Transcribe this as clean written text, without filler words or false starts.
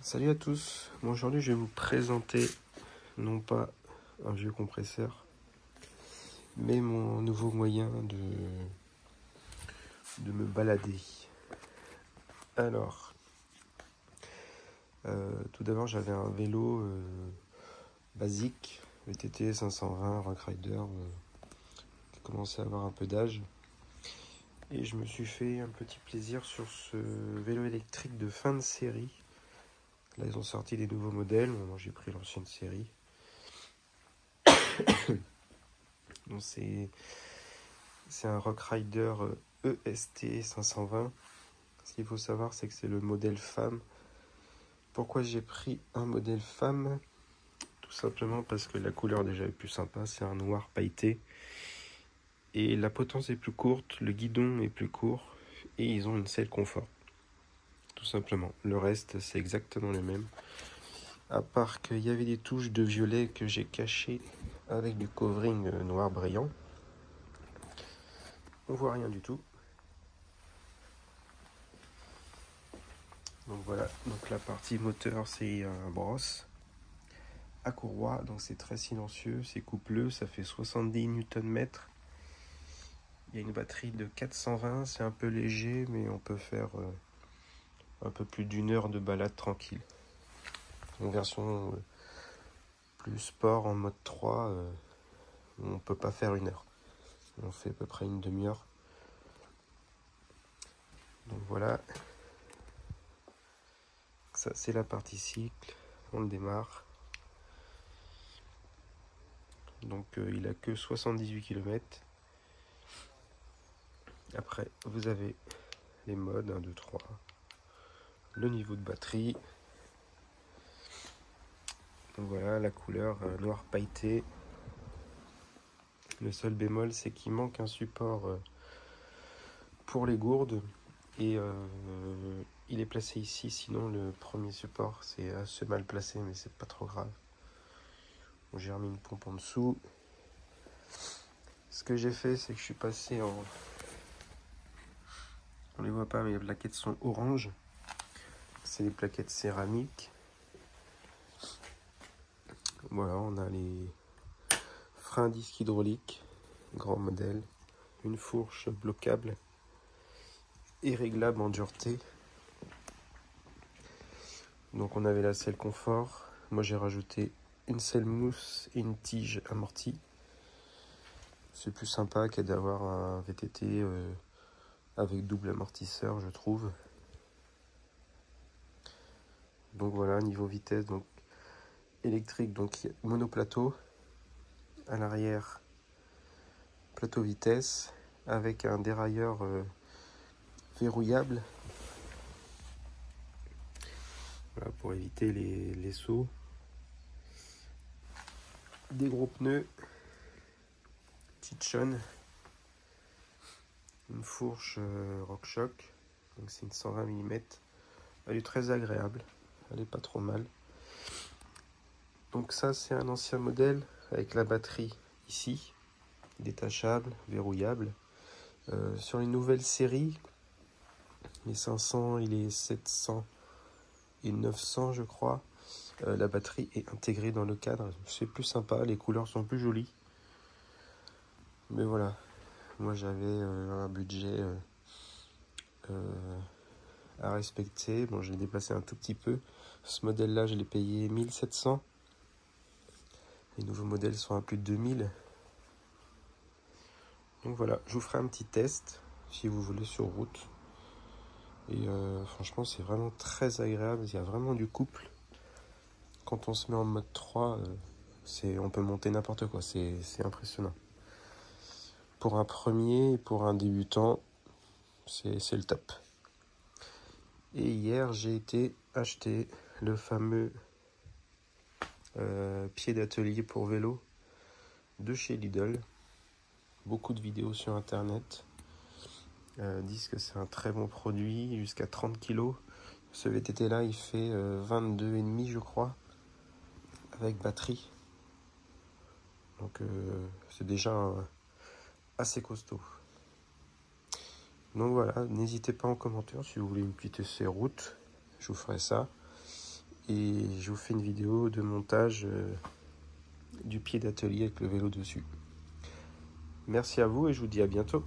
Salut à tous, bon, aujourd'hui je vais vous présenter non pas un vieux compresseur mais mon nouveau moyen de me balader. Alors tout d'abord j'avais un vélo basique VTT 520 Rock Rider qui commençait à avoir un peu d'âge et je me suis fait un petit plaisir sur ce vélo électrique de fin de série. Là ils ont sorti des nouveaux modèles, moi j'ai pris l'ancienne série. Donc c'est un Rock Rider EST 520. Ce qu'il faut savoir, c'est que c'est le modèle femme. Pourquoi j'ai pris un modèle femme? Tout simplement parce que la couleur déjà est plus sympa, c'est un noir pailleté. Et la potence est plus courte, le guidon est plus court, et ils ont une selle confort. Tout simplement. Le reste, c'est exactement le même. À part qu'il y avait des touches de violet que j'ai cachées avec du covering noir brillant. On voit rien du tout. Donc voilà, donc la partie moteur c'est un brosse à courroie, donc c'est très silencieux, c'est coupleux, ça fait 70 Nm. Il y a une batterie de 420, c'est un peu léger, mais on peut faire un peu plus d'une heure de balade tranquille. En version plus sport en mode 3, on peut pas faire une heure. On fait à peu près une demi-heure. Donc voilà. Ça c'est la partie cycle, on le démarre. Donc il a que 78 km. Après vous avez les modes 1, 2, 3, le niveau de batterie. Donc voilà la couleur noir pailleté. Le seul bémol c'est qu'il manque un support pour les gourdes et il est placé ici, sinon le premier support c'est assez mal placé, mais c'est pas trop grave. Bon, j'ai remis une pompe en dessous. Ce que j'ai fait c'est que je suis passé en... On les voit pas mais les plaquettes sont orange. C'est des plaquettes céramiques. Voilà, on a les freins disques hydrauliques, grand modèle, une fourche bloquable et réglable en dureté. Donc on avait la selle confort. Moi j'ai rajouté une selle mousse et une tige amortie. C'est plus sympa qu'à d'avoir un VTT avec double amortisseur, je trouve. Donc voilà, niveau vitesse, donc électrique, donc monoplateau. À l'arrière, plateau vitesse avec un dérailleur verrouillable. Voilà, pour éviter les sauts. Des gros pneus. Kitchen. Une fourche RockShox. Donc c'est une 120 mm. Elle est très agréable. Elle est pas trop mal. Donc ça c'est un ancien modèle avec la batterie ici. Détachable, verrouillable. Sur les nouvelles séries, les 500 et les 700 et 900 je crois, la batterie est intégrée dans le cadre. C'est plus sympa, les couleurs sont plus jolies. Mais voilà, moi j'avais un budget à respecter. Bon, je l'ai déplacé un tout petit peu. Ce modèle là je l'ai payé 1700. Les nouveaux modèles sont à plus de 2000. Donc voilà, je vous ferai un petit test si vous voulez sur route. Et franchement c'est vraiment très agréable. Il y a vraiment du couple. Quand on se met en mode 3, on peut monter n'importe quoi, c'est impressionnant. Pour un premier, pour un débutant, c'est le top. Et hier, j'ai été acheter le fameux pied d'atelier pour vélo de chez Lidl. Beaucoup de vidéos sur internet disent que c'est un très bon produit, jusqu'à 30 kg. Ce VTT là, il fait 22,5 je crois, avec batterie. Donc c'est déjà assez costaud. Donc voilà, n'hésitez pas en commentaire si vous voulez une petite essai route, je vous ferai ça. et je vous fais une vidéo de montage du pied d'atelier avec le vélo dessus. Merci à vous et je vous dis à bientôt.